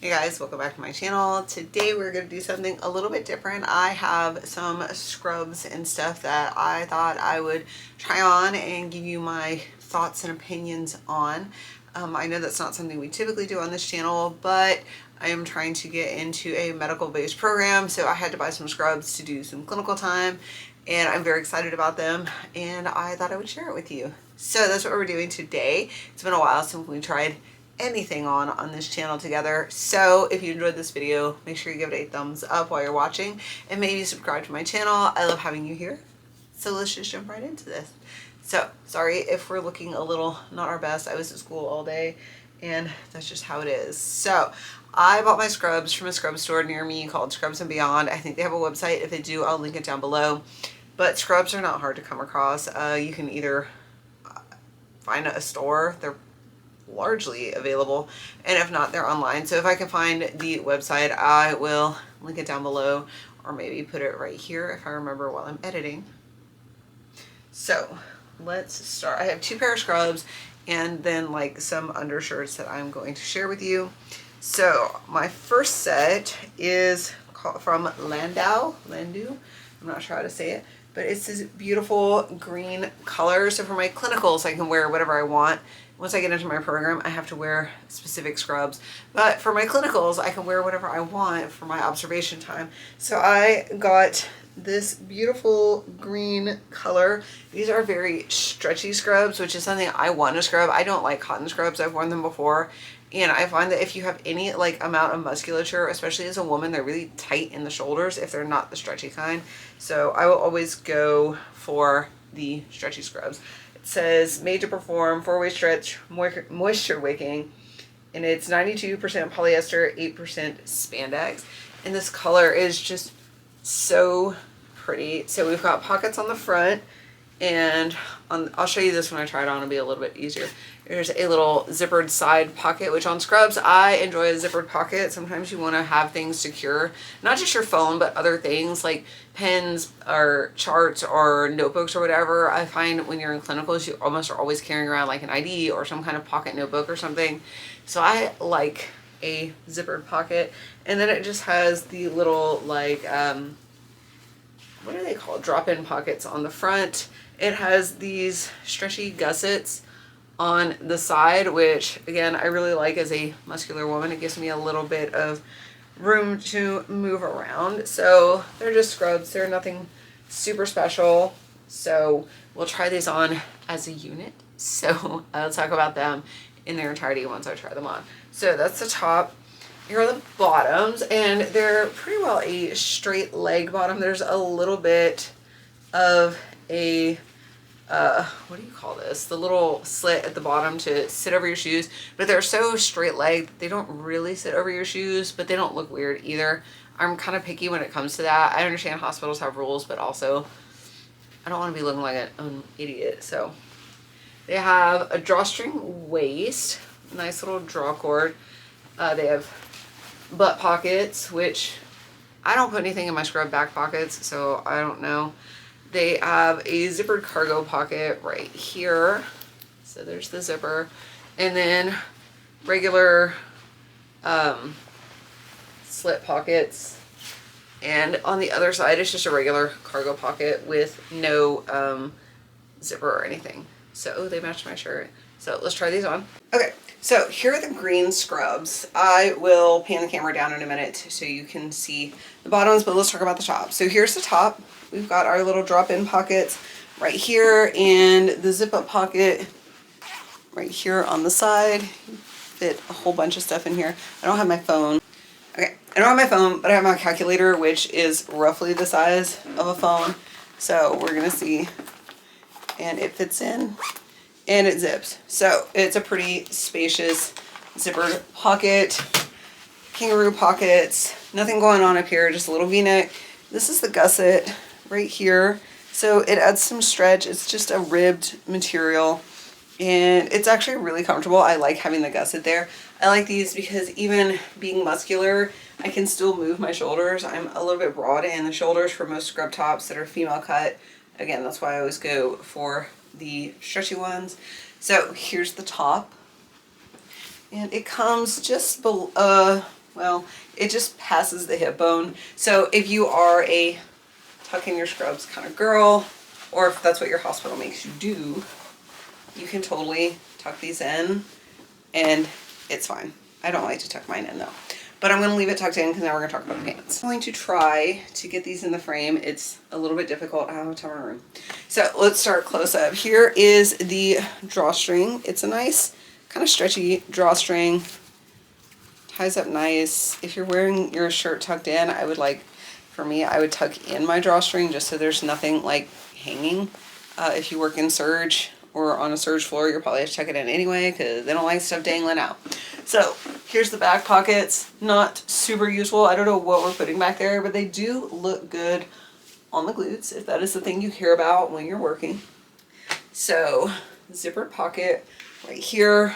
Hey guys, welcome back to my channel. Today we're going to do something a little bit different. I have some scrubs and stuff that I thought I would try on and give you my thoughts and opinions on. I know that's not something we typically do on this channel, but I am trying to get into a medical based program, so I had to buy some scrubs to do some clinical time, and I'm very excited about them, and I thought I would share it with you. So that's what we're doing today. It's been a while since we tried anything on this channel together, so if you enjoyed this video, make sure you give it a thumbs up while you're watching and maybe subscribe to my channel. I love having you here. So let's just jump right into this. So sorry if we're looking a little not our best. I was at school all day and that's just how it is. So I bought my scrubs from a scrub store near me called Scrubs and Beyond. I think they have a website. If they do, I'll link it down below. But scrubs are not hard to come across. You can either find a store, they're largely available, and if not, they're online. So if I can find the website, I will link it down below, or maybe put it right here if I remember while I'm editing. So let's start. I have 2 pair of scrubs and then like some undershirts that I'm going to share with you. So my first set is from Landau, I'm not sure how to say it, but it's this beautiful green color. So for my clinicals, I can wear whatever I want. Once I get into my program, I have to wear specific scrubs. But for my clinicals, I can wear whatever I want for my observation time. So I got this beautiful green color. These are very stretchy scrubs, which is something I want to scrub. I don't like cotton scrubs. I've worn them before. And I find that if you have any like amount of musculature, especially as a woman, they're really tight in the shoulders if they're not the stretchy kind. So I will always go for the stretchy scrubs. It says made to perform 4-way stretch, moisture wicking, and it's 92% polyester, 8% spandex. And this color is just so pretty. So we've got pockets on the front, and I'll show you this when I try it on. It'll be a little bit easier. There's a little zippered side pocket, which on scrubs, I enjoy a zippered pocket. Sometimes you want to have things secure, not just your phone, but other things like pens or charts or notebooks or whatever. I find when you're in clinicals, you almost are always carrying around like an ID or some kind of pocket notebook or something. So I like a zippered pocket. And then it just has the little like, what are they called? Drop-in pockets on the front. It has these stretchy gussets on the side, which again, I really like as a muscular woman. It gives me a little bit of room to move around. So they're just scrubs. They're nothing super special. So we'll try these on as a unit. So I'll talk about them in their entirety once I try them on. So that's the top. Here are the bottoms, and they're pretty well a straight leg bottom. There's a little bit of a what do you call this? The little slit at the bottom to sit over your shoes, but they're so straight legged, they don't really sit over your shoes, but they don't look weird either. I'm kind of picky when it comes to that. I understand hospitals have rules, but also I don't want to be looking like an idiot. So they have a drawstring waist, nice little draw cord. They have butt pockets, which I don't put anything in my scrub back pockets, so I don't know. They have a zippered cargo pocket right here. So there's the zipper. And then regular slit pockets. And on the other side, it's just a regular cargo pocket with no zipper or anything. So they match my shirt. So let's try these on. Okay, so here are the green scrubs. I will pan the camera down in a minute so you can see the bottoms, but let's talk about the top. So here's the top. We've got our little drop-in pockets right here and the zip-up pocket right here on the side. Fit a whole bunch of stuff in here. I don't have my phone. Okay, I don't have my phone, but I have my calculator, which is roughly the size of a phone. So we're gonna see, and it fits in. And it zips. So it's a pretty spacious zippered pocket. Kangaroo pockets. Nothing going on up here, just a little v-neck. This is the gusset right here. So it adds some stretch. It's just a ribbed material. And it's actually really comfortable. I like having the gusset there. I like these because even being muscular, I can still move my shoulders. I'm a little bit broad in the shoulders for most scrub tops that are female cut. Again, that's why I always go for the stretchy ones. So here's the top, and it comes just below, well, it just passes the hip bone. So if you are a tuck in your scrubs kind of girl, or if that's what your hospital makes you do, you can totally tuck these in and it's fine. I don't like to tuck mine in though. But I'm going to leave it tucked in because now we're going to talk about the pants. I'm going to try to get these in the frame. It's a little bit difficult. I don't have a ton of room. So let's start close up. Here is the drawstring. It's a nice kind of stretchy drawstring. Ties up nice. If you're wearing your shirt tucked in, I would for me, I would tuck in my drawstring just so there's nothing like hanging. If you work in surge or on a surge floor, you'll probably have to tuck it in anyway because they don't like stuff dangling out. So here's the back pockets. Not super useful. I don't know what we're putting back there, but they do look good on the glutes if that is the thing you care about when you're working. So zippered pocket right here.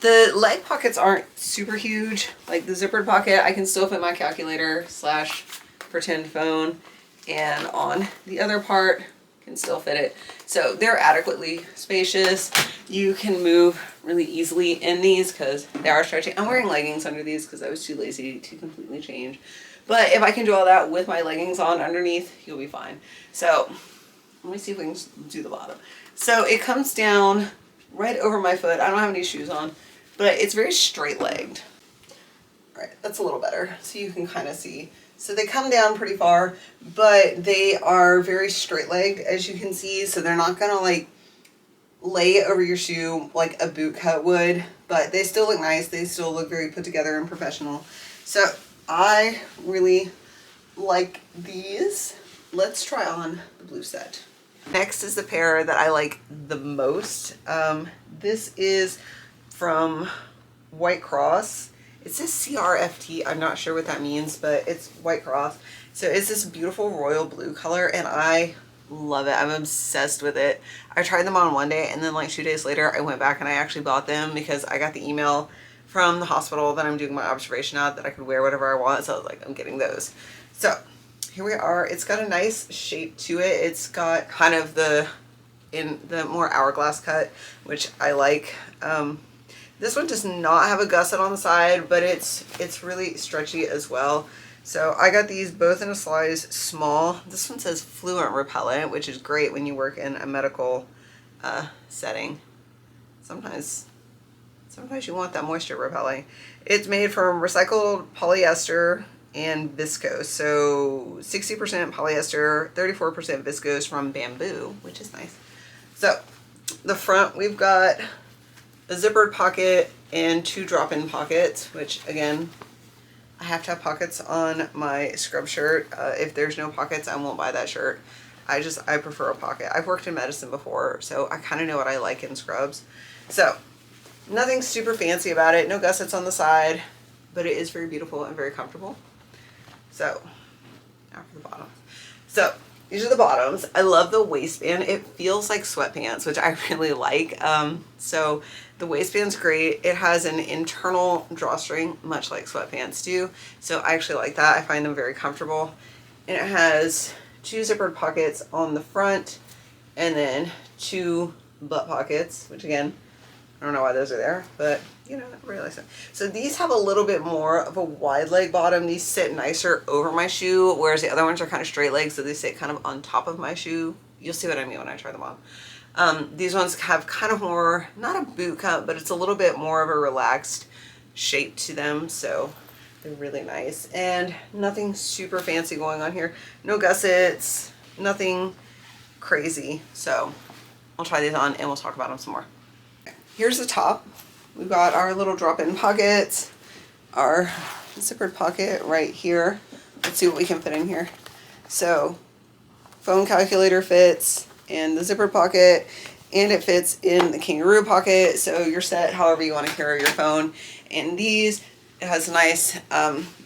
The leg pockets aren't super huge. Like the zippered pocket, I can still fit my calculator / pretend phone, and on the other part can still fit it. So they're adequately spacious. You can move really easily in these because they are stretchy. I'm wearing leggings under these because I was too lazy to completely change. But if I can do all that with my leggings on underneath, you'll be fine. So let me see if we can do the bottom. So it comes down right over my foot. I don't have any shoes on, but it's very straight legged. All right, that's a little better. So you can kind of see. So they come down pretty far, but they are very straight legged, as you can see. So they're not gonna like lay over your shoe like a boot cut would, but they still look nice. They still look very put together and professional. So I really like these. Let's try on the blue set. Next is the pair that I like the most. This is from White Cross. It says CRFT. I'm not sure what that means, but it's White Cross. So it's this beautiful royal blue color and I love it. I'm obsessed with it. I tried them on one day and then like 2 days later I went back and I actually bought them because I got the email from the hospital that I'm doing my observation at that I could wear whatever I want. So I was like, I'm getting those. So here we are. It's got a nice shape to it. It's got kind of the more hourglass cut, which I like. This one does not have a gusset on the side, but it's really stretchy as well. So I got these both in a size small. This one says fluent repellent, which is great when you work in a medical setting. Sometimes you want that moisture repelling. It's made from recycled polyester and viscose. So 60% polyester, 34% viscose from bamboo, which is nice. So the front, we've got a zippered pocket and 2 drop-in pockets, which again, I have to have pockets on my scrub shirt. If there's no pockets, I won't buy that shirt. I prefer a pocket. I've worked in medicine before, so I kind of know what I like in scrubs. So nothing super fancy about it. No gussets on the side, but it is very beautiful and very comfortable. So now for the bottom. So these are the bottoms. I love the waistband. It feels like sweatpants, which I really like. So the waistband's great. It has an internal drawstring, much like sweatpants do. So I actually like that. I find them very comfortable. And it has 2 zippered pockets on the front and then 2 butt pockets, which again, I don't know why those are there, but you know, I really like them. So these have a little bit more of a wide leg bottom. These sit nicer over my shoe, whereas the other ones are kind of straight legs, so they sit kind of on top of my shoe. You'll see what I mean when I try them on. These ones have kind of more, not a boot cut, but it's a little bit more of a relaxed shape to them, so they're really nice. And nothing super fancy going on here. No gussets, nothing crazy. So I'll try these on and we'll talk about them some more. Here's the top. We've got our little drop-in pockets, our zippered pocket right here. Let's see what we can fit in here. So phone calculator fits in the zippered pocket and it fits in the kangaroo pocket. So you're set however you want to carry your phone. And these, it has a nice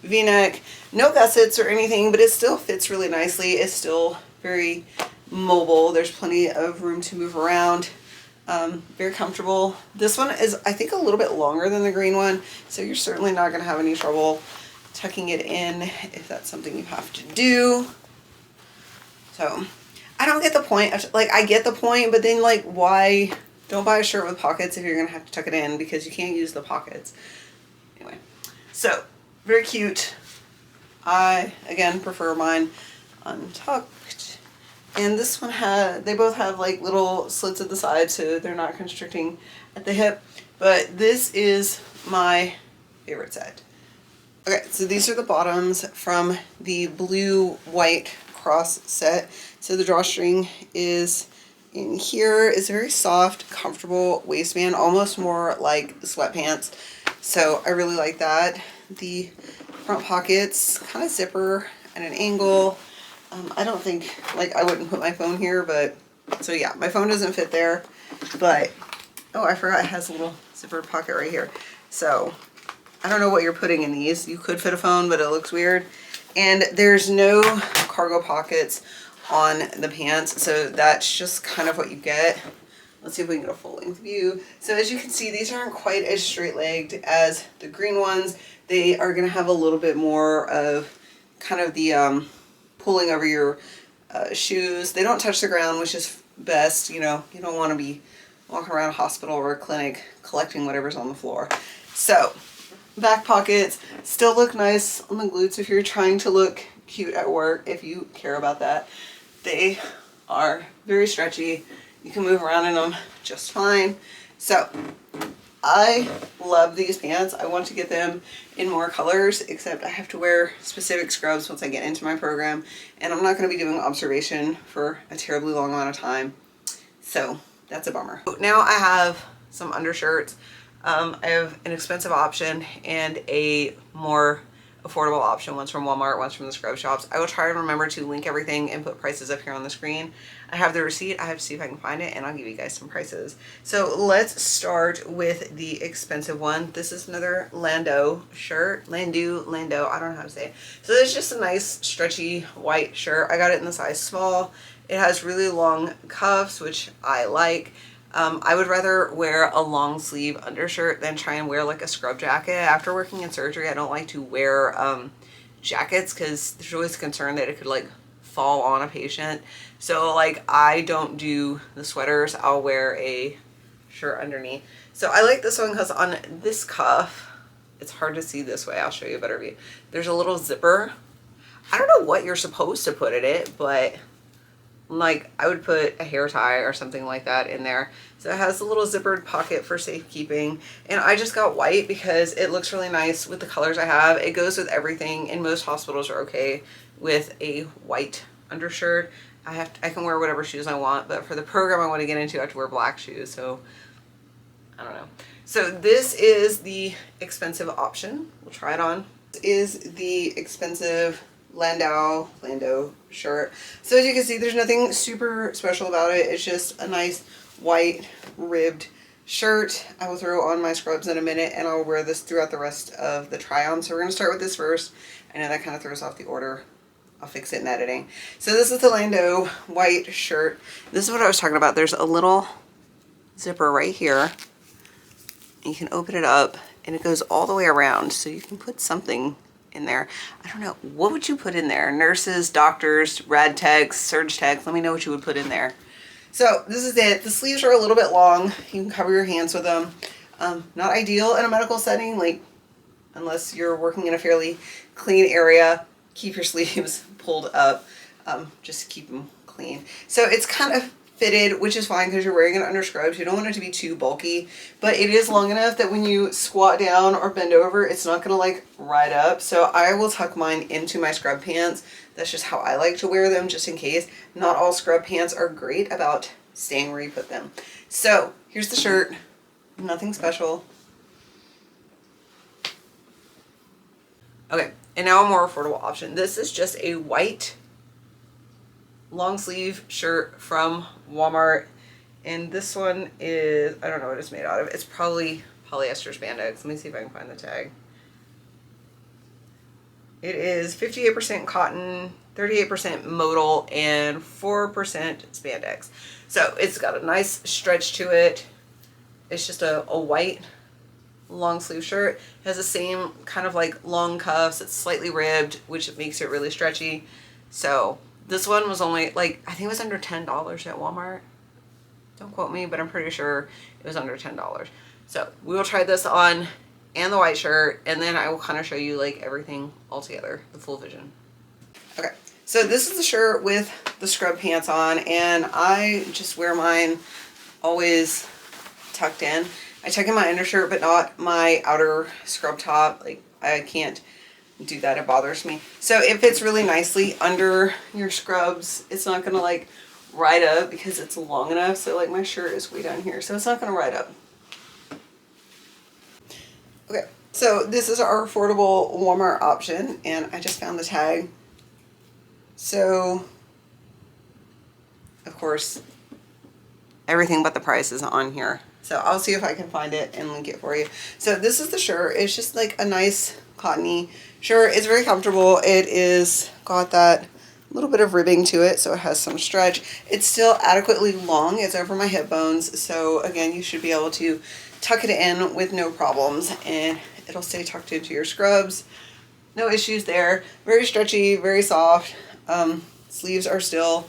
V-neck, no gussets or anything, but it still fits really nicely. It's still very mobile. There's plenty of room to move around. Very comfortable. This one is, I think, a little bit longer than the green one, so you're certainly not going to have any trouble tucking it in if that's something you have to do. So I don't get the point. Like, I get the point, but then like, why don't buy a shirt with pockets if you're going to have to tuck it in because you can't use the pockets. Anyway, So, very cute. I, again, prefer mine untucked. And this one they both have like little slits at the side, so they're not constricting at the hip. But this is my favorite set. Okay, so these are the bottoms from the blue-white cross set. So the drawstring is in here. It's a very soft, comfortable waistband, almost more like sweatpants. So I really like that. The front pockets, kind of zipper at an angle. I don't think, like, I wouldn't put my phone here, but, so yeah, my phone doesn't fit there, but, oh, I forgot it has a little zippered pocket right here. So I don't know what you're putting in these. You could fit a phone, but it looks weird. And there's no cargo pockets on the pants, so that's just kind of what you get. Let's see if we can get a full length view. So as you can see, these aren't quite as straight legged as the green ones. They are gonna have a little bit more of kind of the pulling over your shoes. They don't touch the ground, which is best. You know, you don't want to be walking around a hospital or a clinic collecting whatever's on the floor. So back pockets still look nice on the glutes if you're trying to look cute at work, if you care about that. They are very stretchy. You can move around in them just fine. So I love these pants. I want to get them in more colors, except I have to wear specific scrubs once I get into my program, and I'm not going to be doing observation for a terribly long amount of time. So that's a bummer. Now I have some undershirts. I have an expensive option and a more affordable option. One's from Walmart, one's from the scrub shops. I will try and remember to link everything and put prices up here on the screen. I have the receipt. I have to see if I can find it, and I'll give you guys some prices. So let's start with the expensive one. This is another Lando shirt. Lando, I don't know how to say it. So it's just a nice stretchy white shirt. I got it in the size small. It has really long cuffs, which I like. I would rather wear a long sleeve undershirt than try and wear like a scrub jacket. After working in surgery, I don't like to wear jackets because there's always concern that it could like fall on a patient. So like I don't do the sweaters. I'll wear a shirt underneath. So I like this one because on this cuff, it's hard to see this way. I'll show you a better view. There's a little zipper. I don't know what you're supposed to put in it, but like I would put a hair tie or something like that in there. So it has a little zippered pocket for safekeeping, and I just got white because it looks really nice with the colors I have. It goes with everything, and most hospitals are okay with a white undershirt. I can wear whatever shoes I want, but for the program I want to get into, I have to wear black shoes, so I don't know. So this is the expensive option. We'll try it on. This is the expensive Lando shirt. So as you can see, there's nothing super special about it. It's just a nice white ribbed shirt. I will throw on my scrubs in a minute, and I'll wear this throughout the rest of the try on. So we're going to start with this first. I know that kind of throws off the order. I'll fix it in editing. So this is the Lando white shirt. This is what I was talking about. There's a little zipper right here. You can open it up, and it goes all the way around, so you can put something in there. I don't know, what would you put in there? Nurses, doctors, rad techs, surge techs, let me know what you would put in there. So this is it. The sleeves are a little bit long. You can cover your hands with them. Not ideal in a medical setting, like unless you're working in a fairly clean area. Keep your sleeves pulled up, just to keep them clean. So it's kind of fitted, which is fine because you're wearing an underscrubs. You don't want it to be too bulky, but it is long enough that when you squat down or bend over, it's not gonna like ride up. So I will tuck mine into my scrub pants. That's just how I like to wear them, just in case. Not all scrub pants are great about staying where you put them. So here's the shirt, nothing special. Okay, and now a more affordable option. This is just a white long sleeve shirt from Walmart, and this one is, I don't know what it's made out of. It's probably polyester spandex. Let me see if I can find the tag. It is 58% cotton, 38% modal, and 4% spandex. So it's got a nice stretch to it. It's just a white long sleeve shirt. It has the same kind of like long cuffs. It's slightly ribbed, which makes it really stretchy. So this one was only like, I think it was under $10 at Walmart. Don't quote me, but I'm pretty sure it was under $10. So we will try this on and the white shirt, and then I will kind of show you like everything all together, the full vision. Okay, so this is the shirt with the scrub pants on, and I just wear mine always tucked in. I tuck in my undershirt, but not my outer scrub top. Like, I can't do that, it bothers me. So it fits really nicely under your scrubs. It's not gonna like ride up because it's long enough. So like my shirt is way down here, so it's not gonna ride up. Okay, so this is our affordable Walmart option, and I just found the tag. So of course everything but the price is on here. So I'll see if I can find it and link it for you. So this is the shirt. It's just like a nice cottony shirt. It's very comfortable. It is got that little bit of ribbing to it, so it has some stretch. It's still adequately long. It's over my hip bones. So again, you should be able to tuck it in with no problems, and it'll stay tucked into your scrubs. No issues there. Very stretchy, very soft. Sleeves are still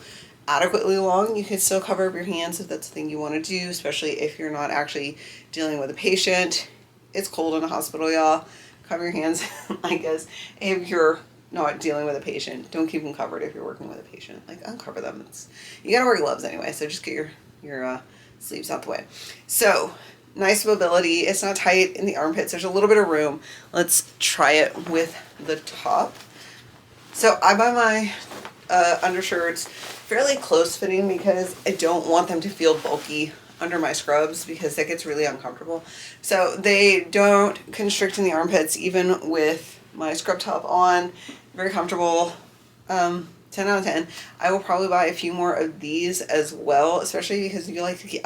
adequately long. You can still cover up your hands if that's the thing you want to do, especially if you're not actually dealing with a patient. It's cold in a hospital, y'all. Cover your hands, I guess, if you're not dealing with a patient. Don't keep them covered if you're working with a patient. Like, uncover them. You gotta wear gloves anyway, so just get your sleeves out the way. So, nice mobility. It's not tight in the armpits. There's a little bit of room. Let's try it with the top. So I buy my undershirts fairly close fitting because I don't want them to feel bulky under my scrubs because that gets really uncomfortable. So they don't constrict in the armpits even with my scrub top on. Very comfortable. 10 out of 10. I will probably buy a few more of these as well, especially because I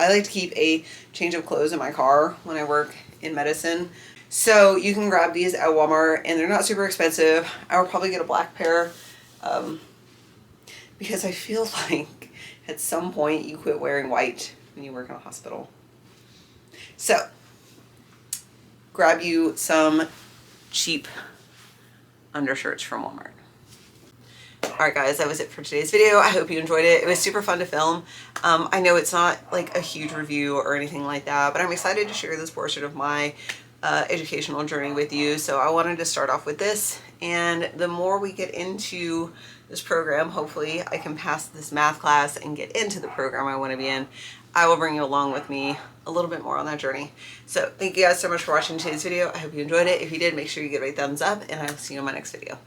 like to keep a change of clothes in my car when I work in medicine. So you can grab these at Walmart, and they're not super expensive. I will probably get a black pair because I feel like at some point you quit wearing white when you work in a hospital. So grab you some cheap undershirts from Walmart. Alright guys, that was it for today's video. I hope you enjoyed it. It was super fun to film. I know it's not like a huge review or anything like that, but I'm excited to share this portion of my educational journey with you. So I wanted to start off with this, and the more we get into this program, hopefully I can pass this math class and get into the program I want to be in. I will bring you along with me a little bit more on that journey. So thank you guys so much for watching today's video. I hope you enjoyed it. If you did, make sure you give it a thumbs up, and I will see you in my next video.